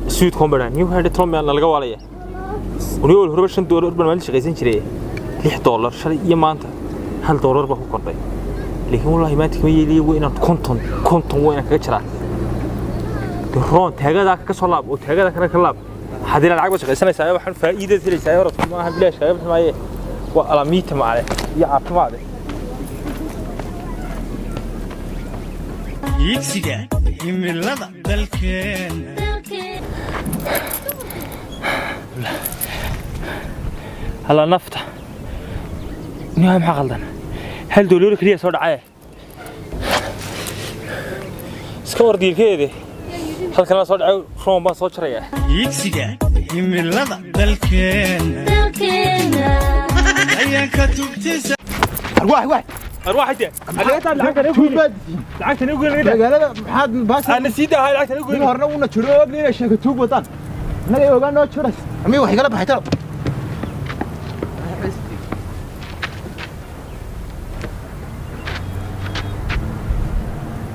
سويت كومبران نيو هذا تروم أنا لقوا عليه ونيو الهرب شن دولار بالمال شقيسين شريه $6 شري يمانته $1 بهو كربي لكن والله ما تكمل لي وين كنتم وين كجرا ترون تهجد كسلاب وتهجد كنكلاب حدينا العقبة شقيسنا سايا وحن فائدة تري سايا ورد ما هبلاش سايا بس ما يه وعلى ميت ما عليه يعرف ما عليه يكسيجا يملض دلكين هلا نفتح نعم حقلنا هل دولار كليه صار عاي سكور دير كده هل كنا صار عاي شلون ما صار شريه يكسيجا يملض دلكين هيا كتبت أروح أنت لعكت نقول لا محاد باس أنا سيدا هاي لعكت نقول هرنا ونا شروق لينا شيء توب وطن أنا يوغان نو شرس أمي وحي قلب حيتر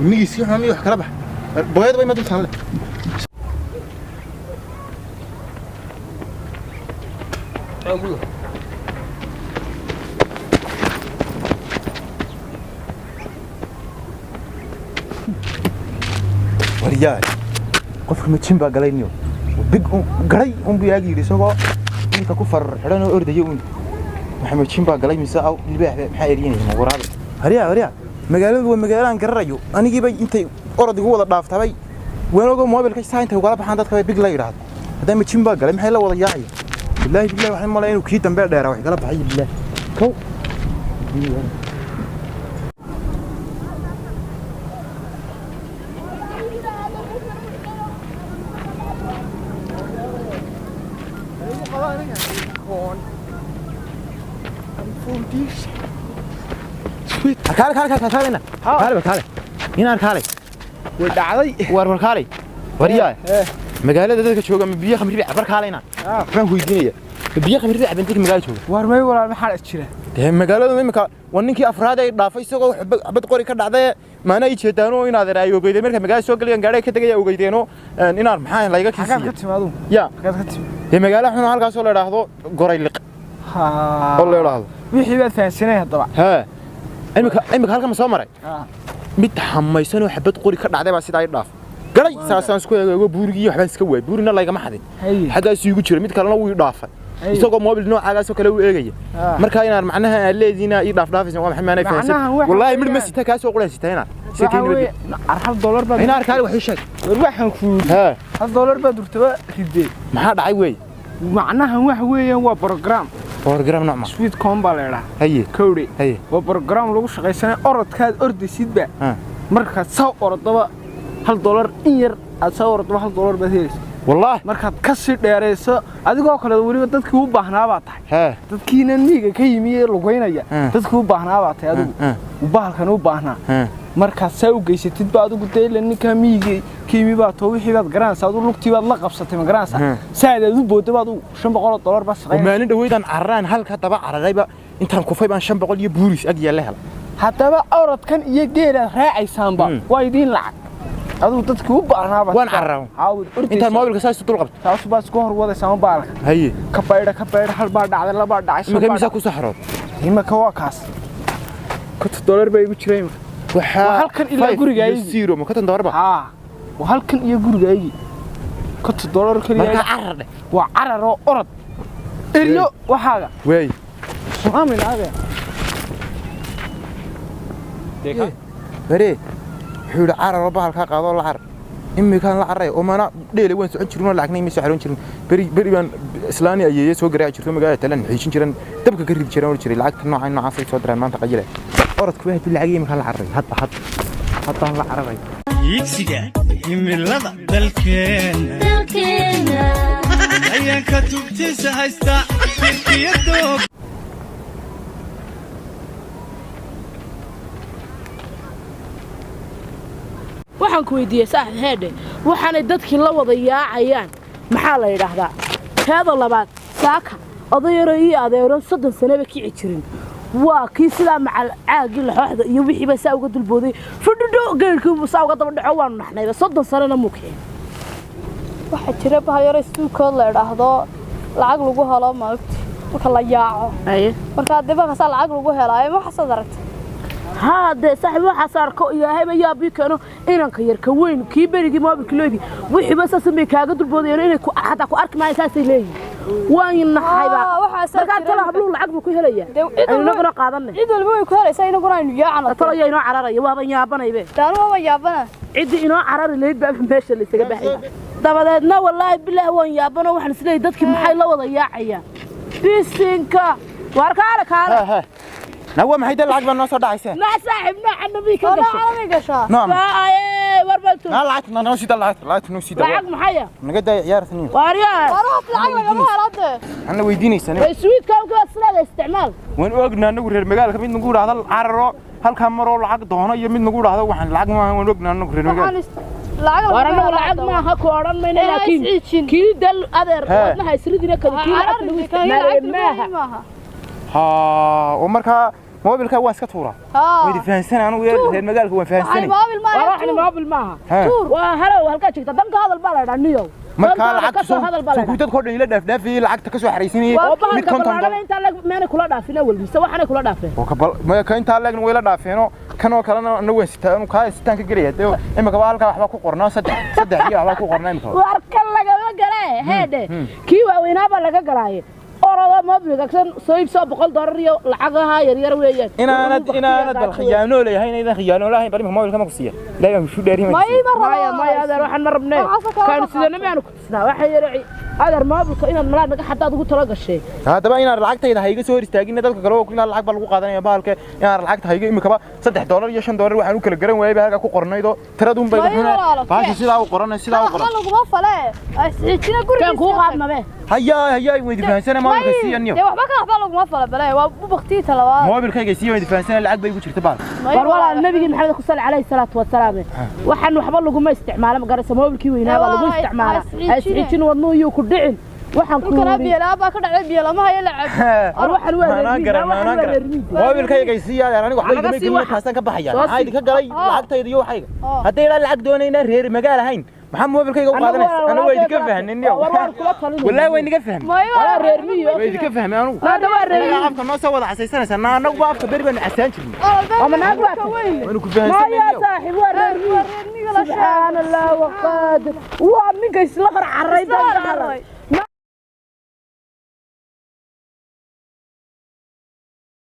مي يسيح أمي وحي قلب بغيت بي ما تقول سامله أقول وريال قفك متشين بقى قلينيو وبيج قري بيجي يسوق أنت كفر حرنا أرد يوم محمد شين بقى قلي مساء البيع حيريني مغرب هريا مقالة ومقالة عن كرجو أنا جيبي أنت أرد جوا ضعف تبي وين لو موبايل كيس ساين تقول بحندات كبي بيج لاير هذا هذا متشين بقى قلي محل ولا ياعي بالله وحنا ما لقينا كي تنبع داير وحي قلب حي بالله كو كالي هنا كالي ودعدي كالي ورياي مقالة dadka jooga ma biyo khamri baa barkaaleyna waxaan ku weydiinaya biyo khamri baa bintay magaalada jooga warmay walaal ma xal jira magaalada imika waninkii afraad ay dhaafay isagoo xabad qori ka dhacday maana ay jeedaan oo inaad raayo geeday marka magaalada soo galayaan gaadhay ka tagay oo geedeeno inaan maxaa layga kiisiyo ka timaado ya magaalada xun halkaas oo la yiraahdo goray liq oo la yiraahdo wixii baad fahansanay hadaba imika halka ma soo maray mid xamaysan oo xabad qori ka dhacday baa sida ay dhaaf garay saasan isku eego buurigii waxba iska way buurina laga ma xadin xagaas igu jira mid kalena wuu dhaafay isagoo moobil noocaas oo kale u eegaya marka inaan macnaha leedina ii dhaafaysan waa maxay maanay fahansan wallahi mid ma sita kaas oo qulaysitayna $1 baa ina arkaay wax sheeg waxaan ku $1 baa durtaba ridee maxaa dhacay way macnaha wax weeyaan waa program nocma sweet combo leeyahay haye kowri waa program lagu shaqeysanayo orodkaad ordisidba marka soo orodaba $1 in yar aad soo orodaba $1 baad helaysaa والله markaad ka sii dheereyso adigoo kale waliba dadkii u baahnaa baa tahay dadkiina miiga ka yimiyay lugeynaya dadkii u baahnaa baa tahay adigu u baahalkan u baahnaa markaad saa u geysatid baa adigu deeyla ninka miiga kiimi baa too wixii baad garanaysaa adigu lugtii baad la qabsatay ma garanaysaa saadaad u boodaba adigu $500 baa shaqeynaa maalin dhaweydaan carraan halka daba carrayba intaan kufay baan $500 iyo buuris ag yaala hel hadaba orodkan iyo geela raacaysaanba waa idin lacag aduu dadku u baahnaa baa waan carraw inta moobilka saas u dulqabto taas baa isku hor wadaysaa baalka haye ka bayda hal baa dhacday laba dhacay ma kamisa ku saxrood imaka waa kaas $1 baa igu jiray waxa halkan ila gurigayga zero ma $1 ba waa halkan iyo gurigayga $1 kaliya marka carrade waa cararo orod eriyo waxaaga way su'aamin aabe deeka bare حول عرر بحال كقاضو العر إمي كان العري وما ديلي وين سعود شرون لكن إمي سعرون شرون بري بان إسلاني أيه سوق رأي شرون مجال تلان عيشين شرون تبقى قريب شرون ولا شري العك نوع عين عصي صدر ما تقجله أرد كويه بالعجيم كان العري حط العري يكسيجا يملض دلكين هيا كتبت سهستا في يدوب waxaan ku weydiiyay saaxib heede waxaan dadkii la wada yaacayaan maxaa la yiraahdaa teeda labaad saaka odayaro iyo adeero 30 sano ba kici jirin waa kii sida macal caagi laxooxda iyo wixii ba saa uga dulbooday fudhudo geelkii saa uga daba dhaco waan naxnayba 30 sano muuqeen waxa jira bahayaro istuukood la idhaahdo lacag lagu helo maagti marka la yaaco marka dibaka sa lacag lagu helaayo ma xasad aragtay هذا صاحب واحد صار يا هبه يا بيكانو إنك يرك وين كي بريجي ما بكلودي وحي بس اسمي كاغد البودي إنك حتى كو أرك ما يساسي لي وين نحيبا marka tala hablu lacag ku helaya ayna qora qaadanay cid walba way ku helaysaa inuu qoraan yaacana tala inoo cararayo waaba yaabanaybe taan waa yaabana cid inoo carari leed baa meesha la isaga baxay dabadeedna wallahi billaah waan yaabano waxaan isleeyahay dadkii maxay la wada yaacayaan bisinka warkaala kaala نوى ما هيدا العجبة الناس صدق عيسى. ما صاحبنا عنا بيك قشة. أنا قشة. نعم. وربلتو. لا العجب أنا نسيت العجب نسيت. العجب محيا. أنا قد يا رثني. واريا. وراك العجب ما هرده. أنا ويديني سنة. السويت كم كذا سنة استعمال. وين وقنا نقول المجال كمين نقول هذا العرّة هالكاميرا العجب ضهنا يمين نقول هذا وحن العجب ما وين وقنا نقول المجال. العجب العجب ما هكو أرن من لكن كي دل أدر ما هيسردنا كذا كي ما ها ومركها موبيل كا واسكت فورا ويدي فهمسنا أنا ويا المجال هو فهمسني وراحنا موبيل معها وهلا وهلكا شكت دمك هذا البلد عنيو مركها العكس سكوت تدخل إلى دف في العكس تكسو حريسيني ميت كونتون أنت لك ما أنا كلا دافنا والبي سوا حنا كلا دافنا وكبل ما كان تعلق ولا دافينه كانوا كلنا نوين ستان كاي ستان كجريه إما كبال كا حبا كقرنا صدق هي حبا كقرنا إمتى وأركل لك ما جراه هذا كيوا وينابا لك جرايه أراد ما بيجكسن صيب صاب بقول ضرري العجها يرير وياك أنا بالخيانة ولا هاي إذا خيانة ولا هاي بري ما كم قصية لا يوم شو داري ما هذا روح نمر بنيه كان سيدنا ما نكتسنا واحد يرعي هذا ما بك إن المراد حتى تقول تلاقي الشيء هذا بقى إن العقد إذا هيجي سوي استاجين ذلك كلام كلنا العقد بالقو قادنا يا بالك إن العقد هيجي إمك $6 يا $10 واحد نوكل الجرم ويا بهذا كو قرنا إذا ترى دون بيجي هنا فاش سيدا وقرنا سيدا وقرنا ما فلا كان كو قاد ما به هيا ويدي فانسنا ما بيجي النيو يا وحبك أحبالك ما فلا بلا وبختي تلوا ما بيركي جسيم ويدي فانسنا العقد بيجي ترتبال والله النبي محمد صلى عليه الصلاة والسلام وحن وحبالك ما استعماله مقرس ما بالكي وينها بالله استعماله أسعيتين ونويو كدعين waxaan ku rabiyaa baa ka dhacay biyo lama hayo lacag waxaan weerar moobilkayga anigu waxba ma gelin kaasan ka baxaya haydi ka galay lacagtayda iyo waxayga haday la lacag doonayna reer magaal ahayn maxaa moobilkayga u qaadanaysa ana way idinka fahmin wallahi way idinka fahmin wala reer miyo way idinka fahmin anigu hada waa reer afka noo soo wada xasaysanaysa anagu baafka bari baan asaan jirnay ama naag waa weyn waan ku fahansanay ya saaxiib waa reer miyo subhanallah wa qadir waa ninka isla qarxaray